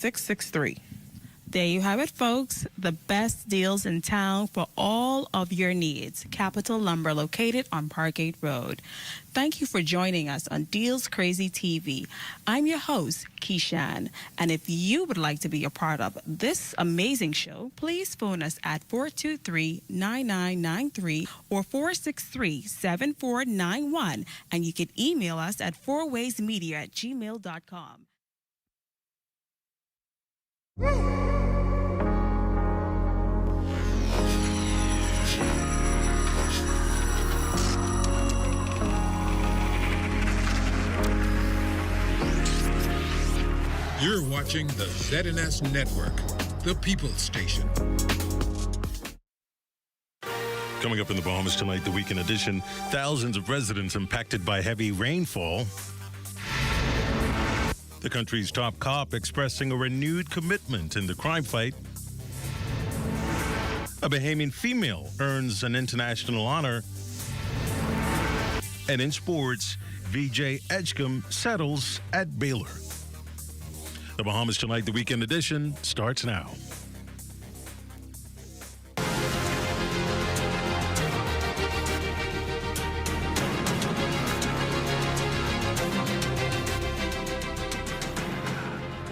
663. There you have it, folks. The best deals in town for all of your needs. Capital Lumber, located on Parkgate Road. Thank you for joining us on Deals Crazy TV. I'm your host, Keishan. And if you would like to be a part of this amazing show, please phone us at 423-9993 or 463-7491. And you can email us at fourwaysmedia@gmail.com. You're watching the ZNS Network, the People's Station. Coming up in the Bahamas tonight, the weekend edition, thousands of residents impacted by heavy rainfall. The country's top cop expressing a renewed commitment in the crime fight. A Bahamian female earns an international honor. And in sports, VJ Edgecombe settles at Baylor. The Bahamas Tonight, the weekend edition, starts now.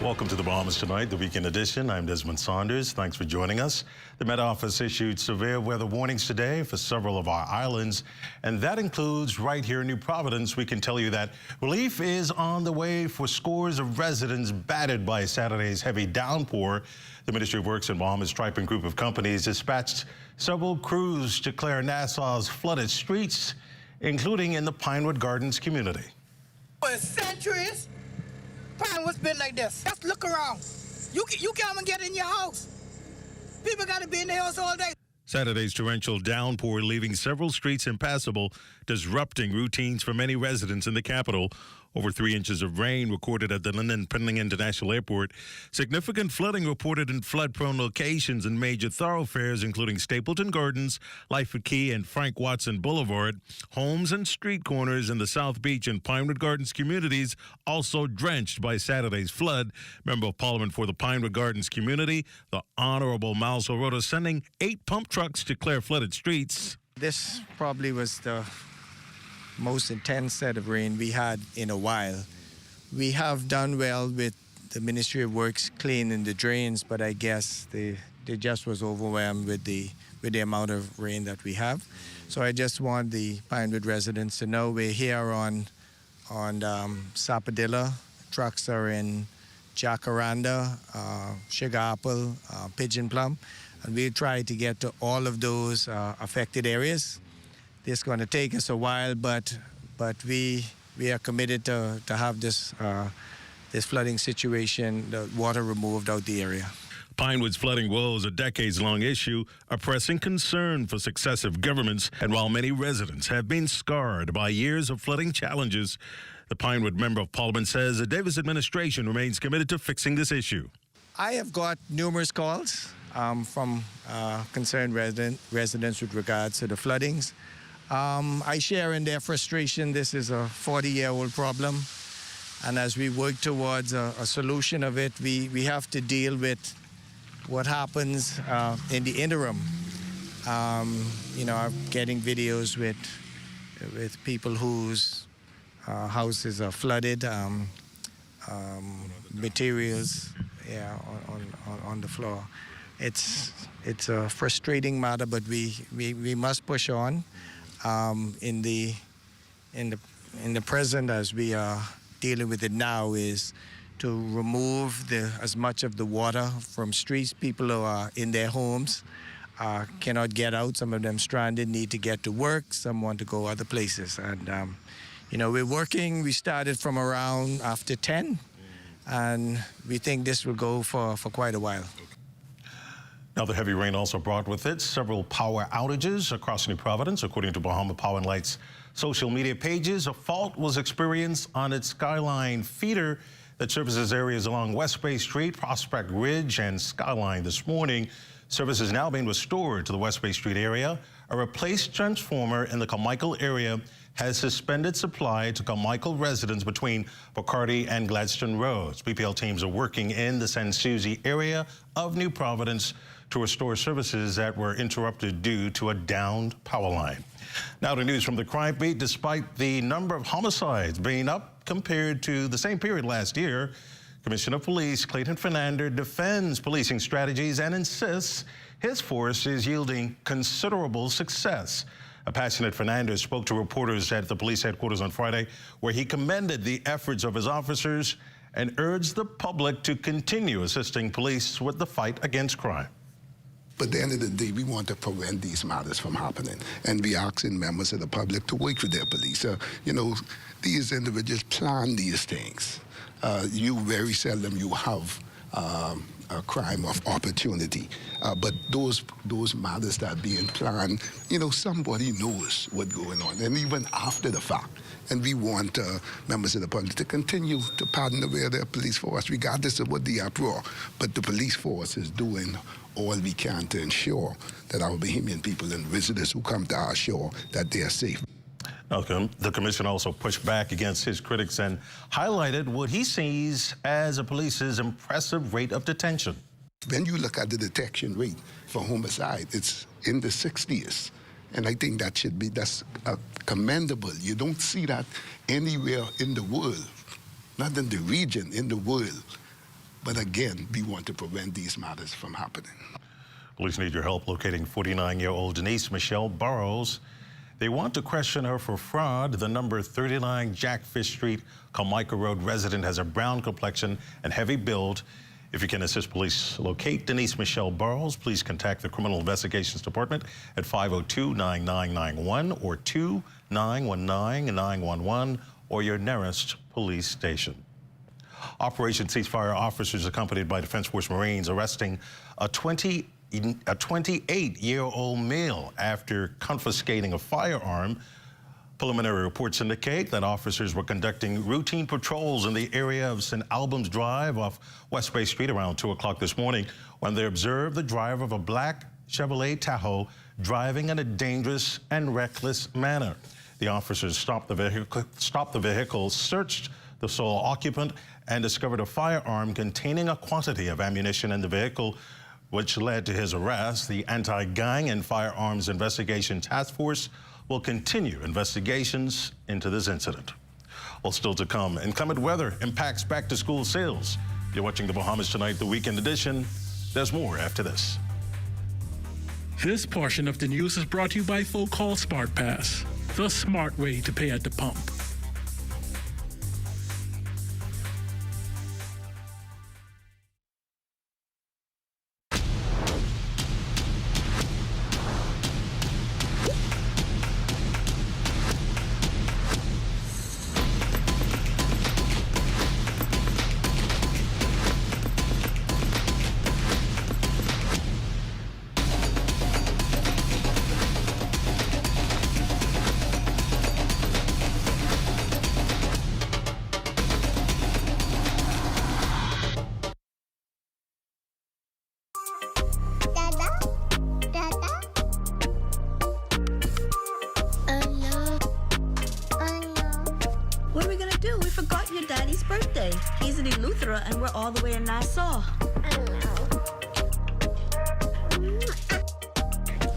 Welcome to the Bahamas Tonight, the weekend edition. I'm Desmond Saunders. Thanks for joining us. The Met Office issued severe weather warnings today for several of our islands, and that includes right here in New Providence. We can tell you that relief is on the way for scores of residents battered by Saturday's heavy downpour. The Ministry of Works and Bahamas Striping Group of Companies dispatched several crews to clear Nassau's flooded streets, including in the Pinewood Gardens community. For centuries, Pinewood's been like this. Just look around. You can't even get in your house. People got to be in the house all day. Saturday's torrential downpour leaving several streets impassable, disrupting routines for many residents in the capital. Over 3 inches of rain recorded at the Lynden Pendling International Airport. Significant flooding reported in flood-prone locations in major thoroughfares, including Stapleton Gardens, Lyford Key, and Frank Watson Boulevard. Homes and street corners in the South Beach and Pinewood Gardens communities also drenched by Saturday's flood. Member of Parliament for the Pinewood Gardens community, the Honorable Miles O'Rourke, sending 8 pump trucks to clear flooded streets. This probably was the most intense set of rain we had in a while. We have done well with the Ministry of Works cleaning the drains, but I guess they just was overwhelmed with the amount of rain that we have. So I just want the Pinewood residents to know we're here on Sappadilla. Trucks are in Jacaranda, Sugar Apple, Pigeon Plum, and we'll try to get to all of those affected areas. It's going to take us a while, but we are committed to have this flooding situation, the water removed out the area. Pinewood's flooding woes, a decades-long issue, a pressing concern for successive governments. And while many residents have been scarred by years of flooding challenges, the Pinewood Member of Parliament says the Davis administration remains committed to fixing this issue. I have got numerous calls from concerned residents with regards to the floodings. I share in their frustration. This is a 40-year-old problem, and as we work towards a solution of it, we have to deal with what happens in the interim. I'm getting videos with people whose houses are flooded, materials on the floor. It's a frustrating matter, but we must push on. In the present, as we are dealing with it now, is to remove as much of the water from streets. People who are in their homes cannot get out. Some of them stranded, need to get to work. Some want to go other places. And we're working. We started from around after 10, and we think this will go for quite a while. Now, the heavy rain also brought with it several power outages across New Providence. According to Bahama Power and Light's social media pages, a fault was experienced on its Skyline feeder that services areas along West Bay Street, Prospect Ridge, and Skyline this morning. Service is now being restored to the West Bay Street area. A replaced transformer in the Carmichael area has suspended supply to Carmichael residents between Bacardi and Gladstone Roads. PPL teams are working in the San Souci area of New Providence to restore services that were interrupted due to a downed power line. Now to news from the crime beat. Despite the number of homicides being up compared to the same period last year, Commissioner of Police Clayton Fernandez defends policing strategies and insists his force is yielding considerable success. A passionate Fernandez spoke to reporters at the police headquarters on Friday, where he commended the efforts of his officers and urged the public to continue assisting police with the fight against crime. But at the end of the day, we want to prevent these matters from happening. And we asking members of the public to work with their police. You know, these individuals plan these things. You very seldom you have a crime of opportunity. But those matters that are being planned, you know, somebody knows what's going on, and even after the fact. And we want members of the public to continue to pardon the way of their police force, regardless of what the uproar. But the police force is doing all we can to ensure that our Bahamian people and visitors who come to our shore, that they are safe. The commissioner also pushed back against his critics and highlighted what he sees as the police's impressive rate of detention. When you look at the detection rate for homicide, it's in the 60s. And I think that's commendable. You don't see that anywhere in the world, not in the region, in the world. But again, we want to prevent these matters from happening. Police need your help locating 49-year-old Denise Michelle Burrows. They want to question her for fraud. The number 39 Jackfish Street, Carmichael Road resident has a brown complexion and heavy build. If you can assist police locate Denise Michelle Burrows, please contact the Criminal Investigations Department at 502-9991 or 2919-911 or your nearest police station. Operation Ceasefire officers accompanied by Defense Force Marines arresting a 28-year-old male after confiscating a firearm. Preliminary reports indicate that officers were conducting routine patrols in the area of St. Albans Drive off West Bay Street around 2 o'clock this morning when they observed the driver of a black Chevrolet Tahoe driving in a dangerous and reckless manner. The officers stopped the vehicle, searched the sole occupant, and discovered a firearm containing a quantity of ammunition in the vehicle, which led to his arrest. The Anti-Gang and Firearms Investigation Task Force will continue investigations into this incident. Well, still to come, inclement weather impacts back-to-school sales. You're watching the Bahamas Tonight, the weekend edition. There's more after this. This portion of the news is brought to you by Folk Call Smart Pass, the smart way to pay at the pump. And we're all the way in Nassau.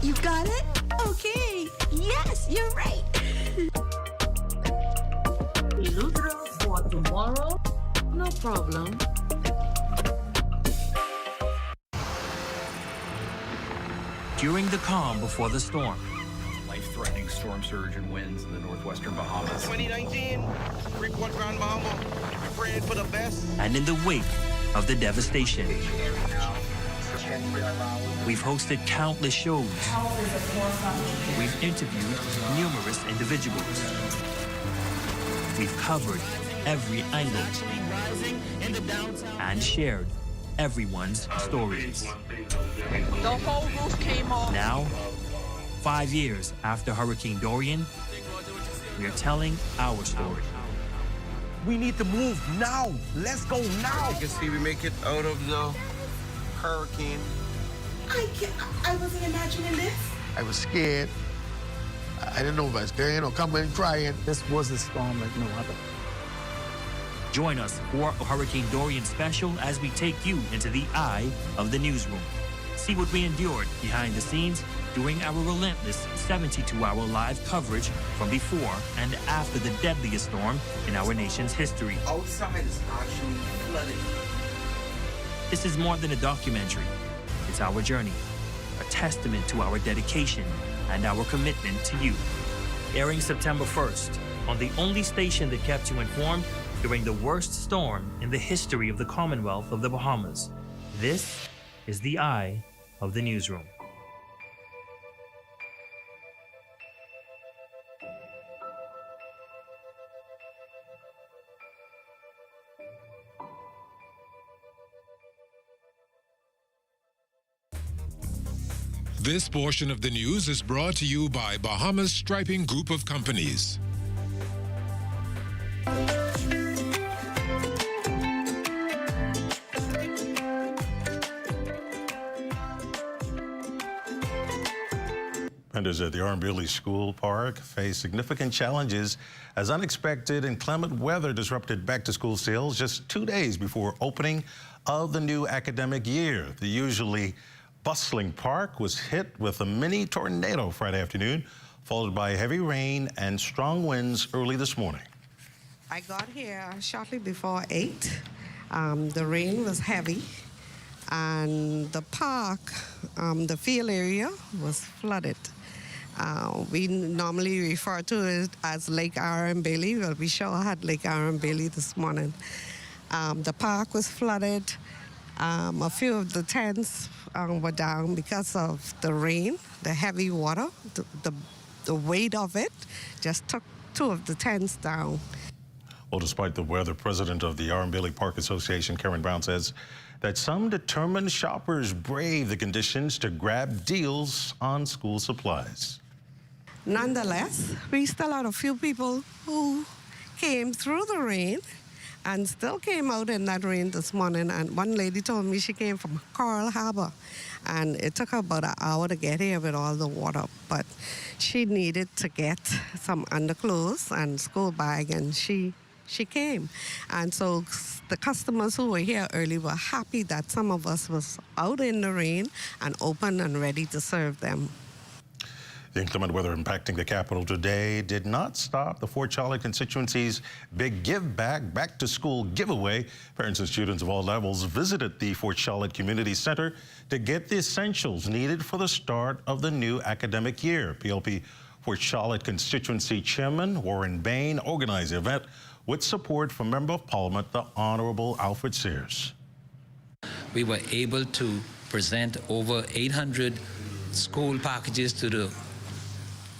You got it? Okay. Yes, you're right. Eleuthera for tomorrow? No problem. During the calm before the storm. Life-threatening storm surge and winds in the northwestern Bahamas. 2019, Freeport Grand Bahama, praying for the best. And in the wake of the devastation. We've hosted countless shows. We've interviewed numerous individuals. We've covered every angle and shared everyone's stories. The whole roof came off. Now, 5 years after Hurricane Dorian, we are telling our story. We need to move now. Let's go now. You can see we make it out of the hurricane. I wasn't imagining this. I was scared. I didn't know if I was going or coming crying. This was a storm like no other. Join us for a Hurricane Dorian special as we take you into the eye of the newsroom. See what we endured behind the scenes during our relentless 72-hour live coverage from before and after the deadliest storm in our nation's history. Outside is actually flooded. This is more than a documentary. It's our journey, a testament to our dedication and our commitment to you. Airing September 1st on the only station that kept you informed during the worst storm in the history of the Commonwealth of the Bahamas. This is the eye of the newsroom. This portion of the news is brought to you by Bahamas Striping Group of Companies. Vendors at the Armbilly School Park face significant challenges as unexpected inclement weather disrupted back-to-school sales just 2 days before opening of the new academic year. The usually bustling park was hit with a mini tornado Friday afternoon, followed by heavy rain and strong winds early this morning. I got here shortly before 8. The rain was heavy, and the park, the field area was flooded. We normally refer to it as Lake Armbilly. Well, we sure had Lake Armbilly this morning. The park was flooded. A few of the tents were down because of the rain, the heavy water. The weight of it just took 2 of the tents down. Well, despite the weather, president of the Armbilly Park Association, Karen Brown, says that some determined shoppers brave the conditions to grab deals on school supplies. Nonetheless, we still had a few people who came through the rain and still came out in that rain this morning. And one lady told me she came from Coral Harbor, and it took her about an hour to get here with all the water. But she needed to get some underclothes and school bag, and she came. And so the customers who were here early were happy that some of us was out in the rain and open and ready to serve them. The inclement weather impacting the capital today did not stop the Fort Charlotte constituency's big Give Back to School giveaway. Parents and students of all levels visited the Fort Charlotte Community Center to get the essentials needed for the start of the new academic year. PLP Fort Charlotte constituency chairman Warren Bain organized the event with support from Member of Parliament, the Honorable Alfred Sears. We were able to present over 800 school packages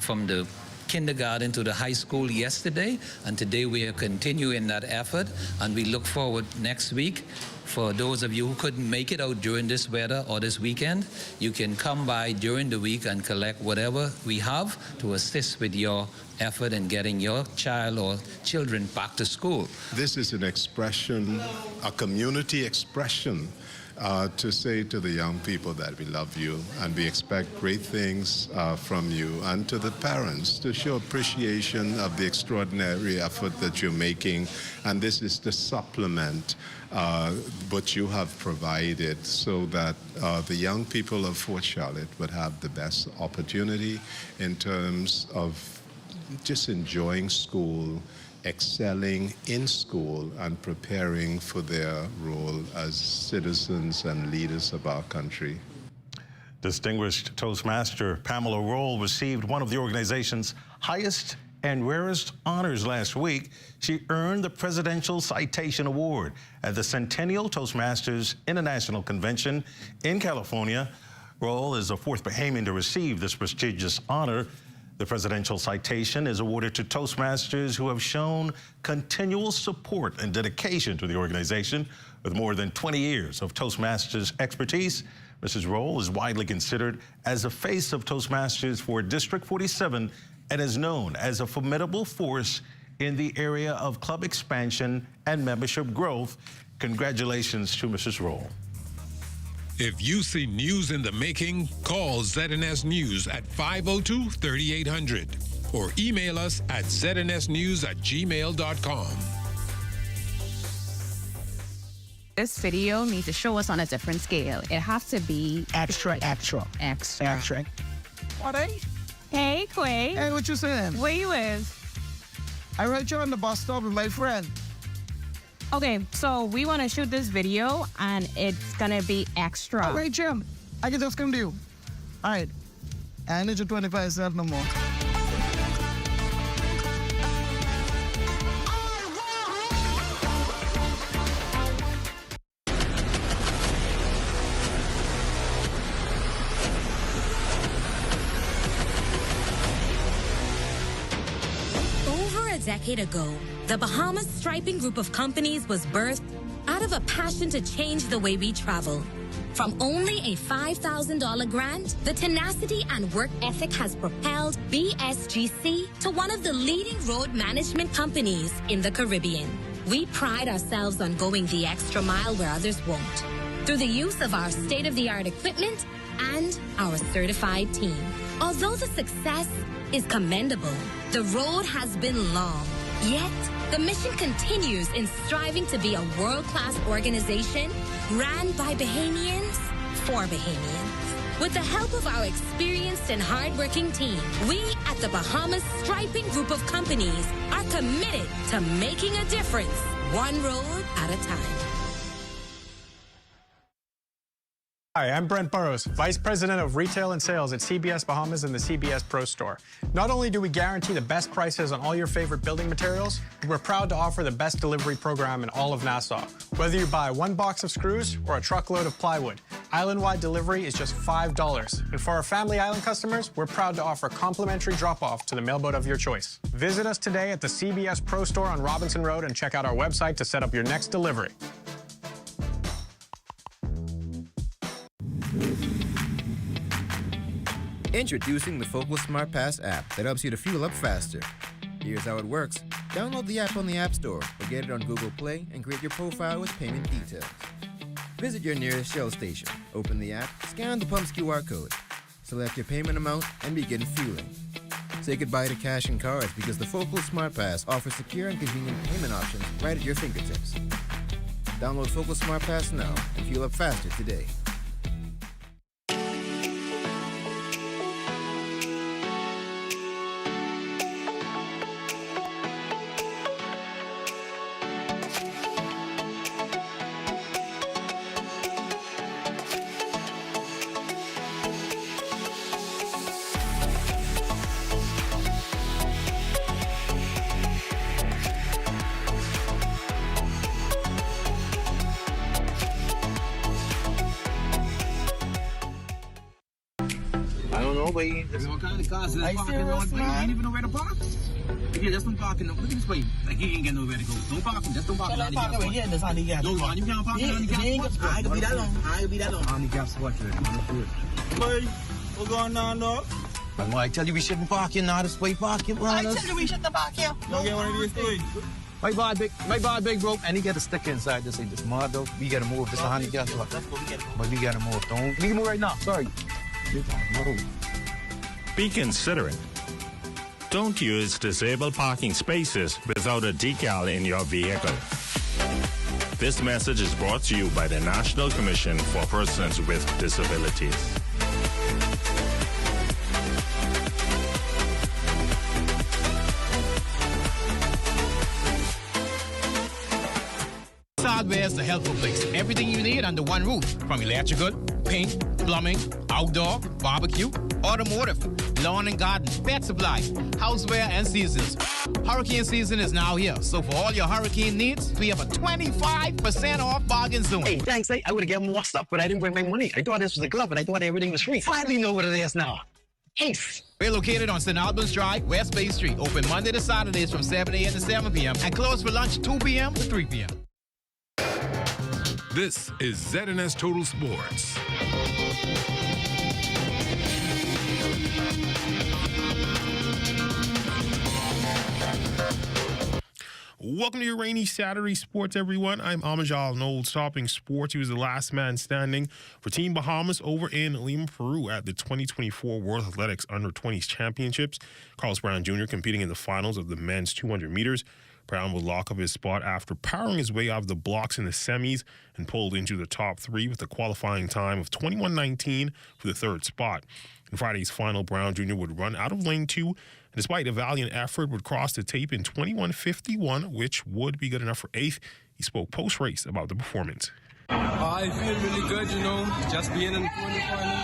from the kindergarten to the high school yesterday, and today we are continuing that effort, and we look forward next week. For those of you who couldn't make it out during this weather or this weekend, you can come by during the week and collect whatever we have to assist with your effort in getting your child or children back to school. This is an expression, a community expression, to say to the young people that we love you and we expect great things from you, and to the parents to show appreciation of the extraordinary effort that you're making. And this is the supplement what you have provided so that the young people of Fort Charlotte would have the best opportunity in terms of just enjoying school, excelling in school, and preparing for their role as citizens and leaders of our country. Distinguished Toastmaster Pamela Roll received one of the organization's highest and rarest honors last week. She earned the Presidential Citation Award at the Centennial Toastmasters International Convention in California. Roll is the 4th Bahamian to receive this prestigious honor. The Presidential Citation is awarded to Toastmasters who have shown continual support and dedication to the organization. With more than 20 years of Toastmasters expertise, Mrs. Roll is widely considered as the face of Toastmasters for District 47 and is known as a formidable force in the area of club expansion and membership growth. Congratulations to Mrs. Roll. If you see news in the making, call ZNS News at 502-3800. or email us at znsnews@gmail.com. This video needs to show us on a different scale. It has to be extra. What, eh? Hey, Quay. Hey, what you saying? Where you is? I heard you on the bus stop with my friend. Okay, so we want to shoot this video, and it's gonna be extra. All right, Jim. I can just come to you. All right. I need your 25 cents no more. A decade ago, the Bahamas Striping Group of Companies was birthed out of a passion to change the way we travel. From only a $5,000 grant, the tenacity and work ethic has propelled BSGC to one of the leading road management companies in the Caribbean. We pride ourselves on going the extra mile where others won't, through the use of our state-of-the-art equipment and our certified team. Although the success is commendable, the road has been long. Yet, the mission continues in striving to be a world-class organization ran by Bahamians for Bahamians. With the help of our experienced and hardworking team, we at the Bahamas Striping Group of Companies are committed to making a difference, one road at a time. Hi, I'm Brent Burrows, Vice President of Retail and Sales at CBS Bahamas and the CBS Pro Store. Not only do we guarantee the best prices on all your favorite building materials, but we're proud to offer the best delivery program in all of Nassau. Whether you buy one box of screws or a truckload of plywood, island-wide delivery is just $5. And for our Family Island customers, we're proud to offer complimentary drop-off to the mailboat of your choice. Visit us today at the CBS Pro Store on Robinson Road and check out our website to set up your next delivery. Introducing the Focal Smart Pass app that helps you to fuel up faster. Here's how it works. Download the app on the App Store or get it on Google Play and create your profile with payment details. Visit your nearest Shell station, open the app, scan the pump's QR code, select your payment amount, and begin fueling. Say goodbye to cash and cards because the Focal Smart Pass offers secure and convenient payment options right at your fingertips. Download Focal Smart Pass now and fuel up faster today. What kind of cars is parking on? You ain't even know where to park. Yeah, that's no parking. Look at this way. Like you ain't got nowhere to go. Don't park. Just don't park. Don't park over here. That's handicap. No, you can't park on handicap. I ain't gonna be that long. I ain't gonna be that long. Handicap spot. Boy, what's going on, dog? I tell you we shouldn't park here now. This way parking. I tell you we shouldn't park here. Don't get one of these things. My bad big bro, and he got a sticker inside. This ain't this mud though. We gotta move. This is a handicap spot. But we gotta move. Don't. We can move right now. Sorry. Be considerate. Don't use disabled parking spaces without a decal in your vehicle. This message is brought to you by the National Commission for Persons with Disabilities. Hardware is the helpful place. Everything you need under one roof, from electrical, paint, plumbing, outdoor, barbecue, automotive, lawn and garden, pet supplies, houseware, and seasons. Hurricane season is now here, so for all your hurricane needs, we have a 25% off bargain zone. Hey, thanks. I would have given more stuff, but I didn't bring my money. I thought this was a club, and I thought everything was free. Finally know what it is now. Ace. We're located on St. Albans Drive, West Bay Street, open Monday to Saturdays from 7 a.m. to 7 p.m. and closed for lunch 2 p.m. to 3 p.m. This is ZNS Total Sports. Welcome to your rainy Saturday sports, everyone. I'm Amajal Noel, stopping sports. He was the last man standing for Team Bahamas over in Lima, Peru at the 2024 World Athletics Under-20s Championships. Carlos Brown Jr. competing in the finals of the men's 200 meters. Brown will lock up his spot after powering his way out of the blocks in the semis and pulled into the top three with a qualifying time of 21:19 for the third spot. In Friday's final, Brown Jr. would run out of lane 2, and despite a valiant effort, would cross the tape in 21:51, which would be good enough for 8th. He spoke post-race about the performance. I feel really good, just being in the final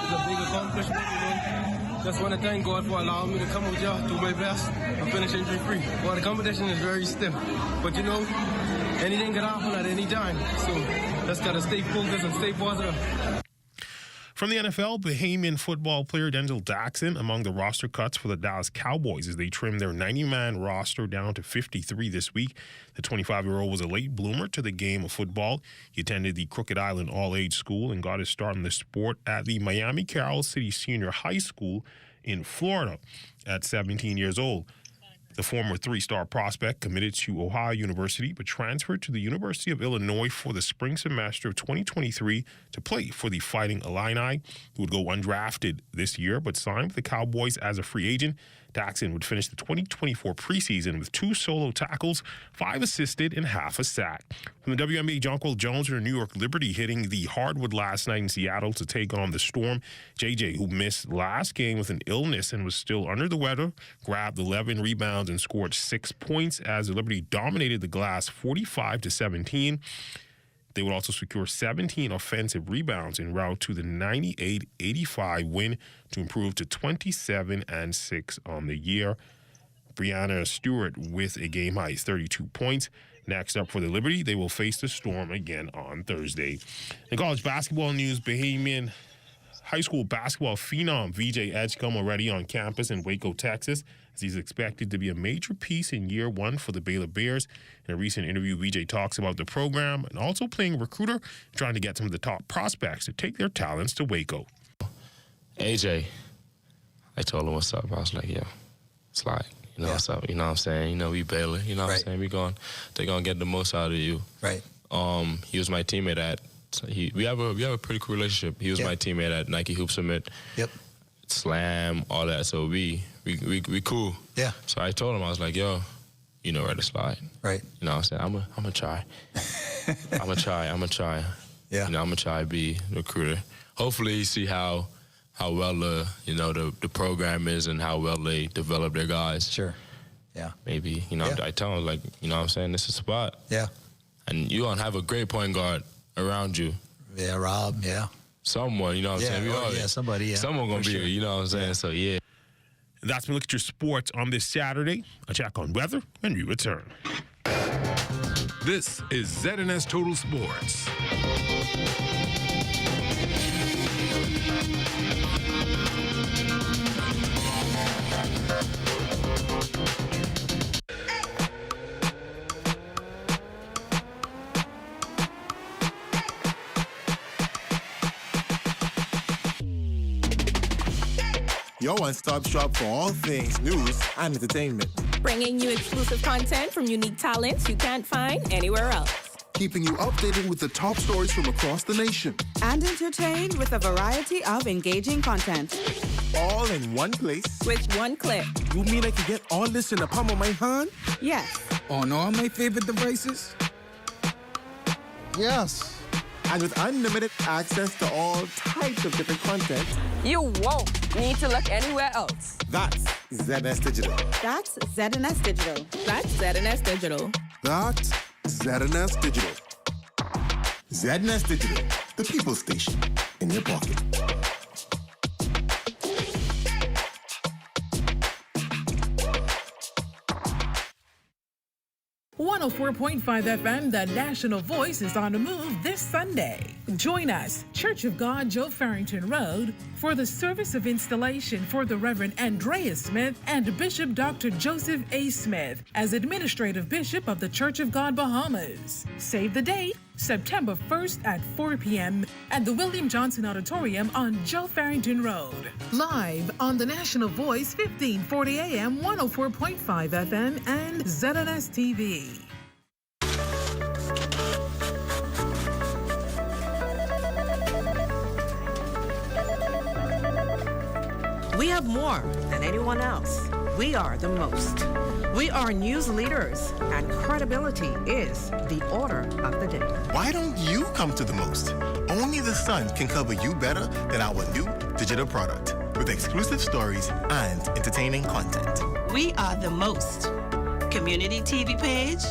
is a big accomplishment, Just want to thank God for allowing me to come with y'all, do my best, and finish injury-free. Well, the competition is very stiff, but anything can happen at any time, so just got to stay focused and stay positive. From the NFL, Bahamian football player Denzel Daxon among the roster cuts for the Dallas Cowboys as they trim their 90-man roster down to 53 this week. The 25-year-old was a late bloomer to the game of football. He attended the Crooked Island All-Age School and got his start in the sport at the Miami Carroll City Senior High School in Florida at 17 years old. The former 3-star prospect committed to Ohio University but transferred to the University of Illinois for the spring semester of 2023 to play for the Fighting Illini, who would go undrafted this year but signed with the Cowboys as a free agent. Daxon would finish the 2024 preseason with 2 solo tackles, 5 assisted, and half a sack. From the WNBA, Jonquil Jones and the New York Liberty hitting the hardwood last night in Seattle to take on the Storm. JJ, who missed last game with an illness and was still under the weather, grabbed 11 rebounds and scored 6 points as the Liberty dominated the glass 45-17. They would also secure 17 offensive rebounds en route to the 98-85 win to improve to 27-6 on the year. Brianna Stewart with a game-high 32 points. Next up for the Liberty, they will face the Storm again on Thursday. In college basketball news, Bahamian high school basketball phenom VJ Edgecombe already on campus in Waco, Texas, as he's expected to be a major piece in year 1 for the Baylor Bears. In a recent interview, VJ talks about the program and also playing recruiter, trying to get some of the top prospects to take their talents to Waco. AJ, I told him what's up. I was like, yo, slide. What's up? You know what I'm saying? We Baylor. You know what I'm saying? They're going to get the most out of you. Right. He was my teammate at, we have a pretty cool relationship. He was my teammate at Nike Hoop Summit. Yep. Slam, all that. So we cool. Yeah. So I told him, I was like, yo, you know where to slide. Right. You know what I'm saying? I'm gonna try. I'm gonna try. Yeah. I'm gonna try to be a recruiter. Hopefully you see how well the program is and how well they develop their guys. Sure. Yeah. Maybe, I tell them, like, you know what I'm saying, this is a spot. Yeah. And you're gonna have a great point guard around you. Yeah, Rob, yeah. Someone, you know what I'm saying? Somebody, yeah. Someone gonna be here, you know what I'm saying? Yeah. So, yeah. And that's been a look at your sports on this Saturday. A check on weather, and we return. This is ZNS Total Sports. Your one-stop shop for all things news and entertainment. Bringing you exclusive content from unique talents you can't find anywhere else. Keeping you updated with the top stories from across the nation. And entertained with a variety of engaging content. All in one place. With one click. You mean I can get all this in the palm of my hand? Yes. On all my favorite devices? Yes. And with unlimited access to all types of different content. You won't need to look anywhere else. That's ZNS Digital. That's ZNS Digital. That's ZNS Digital. That's ZNS Digital. ZNS Digital, the people station in your pocket. 104.5 FM, the national voice, is on the move this Sunday. Join us, Church of God, Joe Farrington Road, for the service of installation for the Reverend Andrea Smith and Bishop Dr. Joseph A. Smith as Administrative Bishop of the Church of God, Bahamas. Save the date, September 1st at 4 p.m. at the William Johnson Auditorium on Joe Farrington Road. Live on the National Voice, 1540 AM, 104.5 FM, and ZNS TV. We have more than anyone else. We are the most. We are news leaders, and credibility is the order of the day. Why don't you come to the most? Only the Sun can cover you better than our new digital product with exclusive stories and entertaining content. We are the most. Community TV page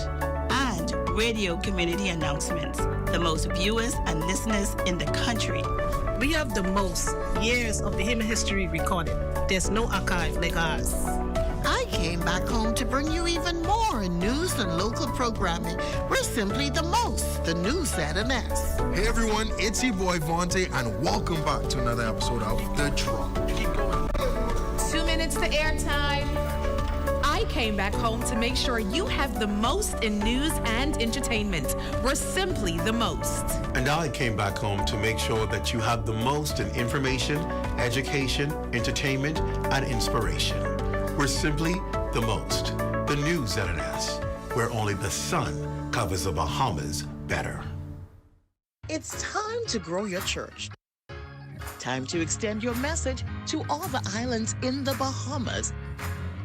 and radio community announcements. The most viewers and listeners in the country. We have the most years of the human history recorded. There's no archive like ours. I came back home to bring you even more news and local programming. We're simply the most, the new ZNS. Hey everyone, it's your boy Vontae, and welcome back to another episode of The Drop. Keep going. 2 minutes to airtime. I came back home to make sure you have the most in news and entertainment. We're simply the most. And I came back home to make sure that you have the most in information, education, entertainment, and inspiration. We're simply the most. The new ZNS, where only the sun covers the Bahamas better. It's time to grow your church. Time to extend your message to all the islands in the Bahamas,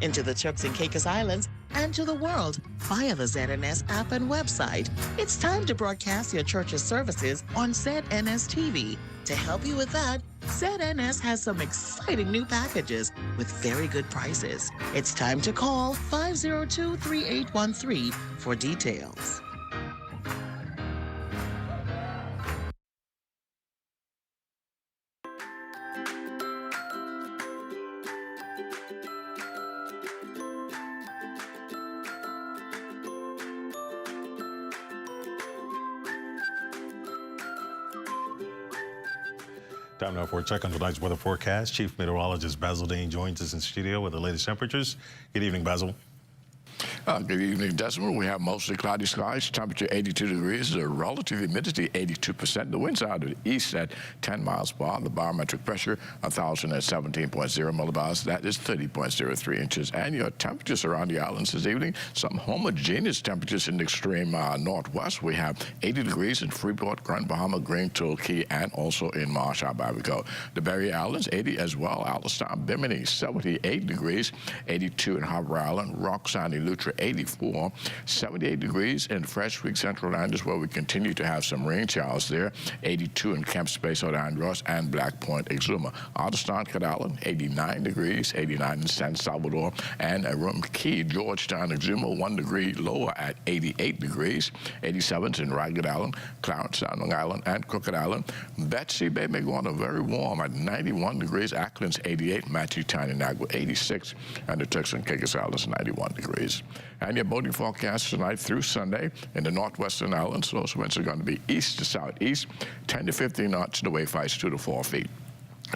into the Turks and Caicos Islands, and to the world via the ZNS app and website. It's time to broadcast your church's services on ZNS TV. To help you with that, ZNS has some exciting new packages with very good prices. It's time to call 502-3813 for details. Time now for a check on tonight's weather forecast. Chief Meteorologist Basil Dean joins us in studio with the latest temperatures. Good evening, Basil. Good evening, Desmond. We have mostly cloudy skies, temperature 82 degrees, the relative humidity 82%, the winds out of the east at 10 miles per hour, the barometric pressure 1,017.0 millibars, that is 30.03 inches, and your temperatures around the islands this evening, some homogeneous temperatures in the extreme northwest. We have 80 degrees in Freeport, Grand Bahama, Green Turkey, and also in Marsh Abavico. The Berry Islands, 80 as well, Alistown, Bimini, 78 degrees, 82 in Harbour Island, Rock Sandy, Lutra, 84, 78 degrees in Fresh Creek, Central Landers, where we continue to have some rain showers there, 82 in Camp Space, Old Andros, and Black Point, Exuma. Otterstown, Island, 89 degrees, 89 in San Salvador, and Rum Key, Georgetown, Exuma, 1 degree lower at 88 degrees, 87 in Ragged Island, Clarence, Long Island, and Crooked Island. Betsy Bay, Meguana, very warm at 91 degrees, Ackland's 88, Matthew Town, and Nagua, 86, and the Turks and Caicos Islands, 91 degrees. And your boating forecast tonight through Sunday in the northwestern islands. Those winds are going to be east to southeast, 10 to 15 knots. The wave heights 2 to 4 feet.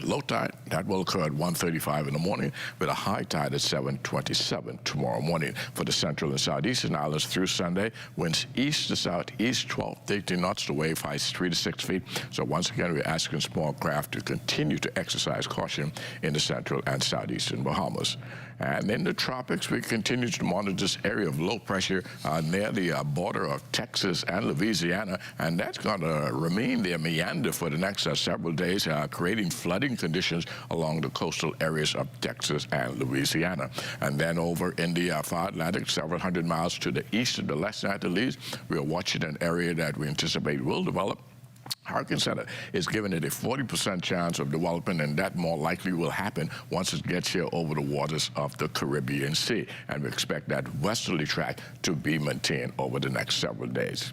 Low tide, that will occur at 1:35 in the morning with a high tide at 7:27 tomorrow morning. For the central and southeastern islands through Sunday, winds east to southeast, 12 to 18 knots. The wave heights 3 to 6 feet. So once again, we're asking small craft to continue to exercise caution in the central and southeastern Bahamas. And in the tropics, we continue to monitor this area of low pressure near the border of Texas and Louisiana, and that's going to remain there, meander for the next several days, creating flooding conditions along the coastal areas of Texas and Louisiana. And then over in the far Atlantic, several hundred miles to the east of the West Antilles, we are watching an area that we anticipate will develop. Hurricane Center is giving it a 40% chance of development, and that more likely will happen once it gets here over the waters of the Caribbean Sea. And we expect that westerly track to be maintained over the next several days.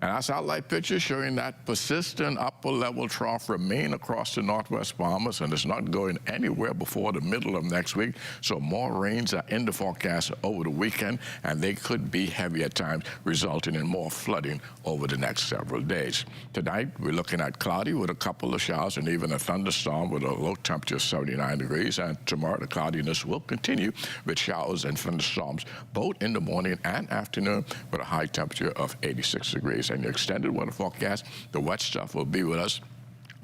And our satellite picture showing that persistent upper-level trough remain across the northwest Bahamas, and it's not going anywhere before the middle of next week. So more rains are in the forecast over the weekend, and they could be heavy at times, resulting in more flooding over the next several days. Tonight, we're looking at cloudy with a couple of showers and even a thunderstorm with a low temperature of 79 degrees. And tomorrow, the cloudiness will continue with showers and thunderstorms both in the morning and afternoon with a high temperature of 86 degrees. and the extended weather forecast. The wet stuff will be with us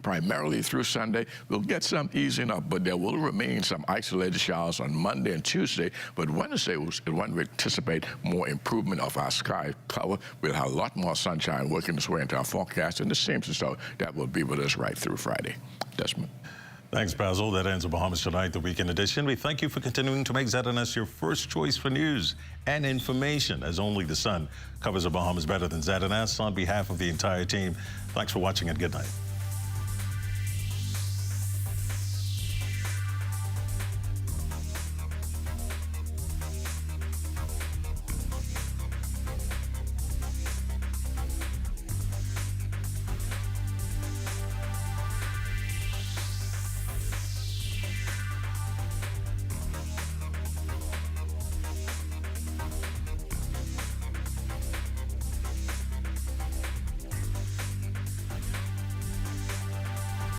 primarily through Sunday. We'll get some easing up, but there will remain some isolated showers on Monday and Tuesday. But Wednesday is when we anticipate more improvement of our sky cover. We'll have a lot more sunshine working its way into our forecast, and it seems as though that will be with us right through Friday. Desmond. Thanks, Basil. That ends the Bahamas Tonight, the weekend edition. We thank you for continuing to make ZNS your first choice for news and information, as only the sun covers the Bahamas better than ZNS. On behalf of the entire team, thanks for watching and good night.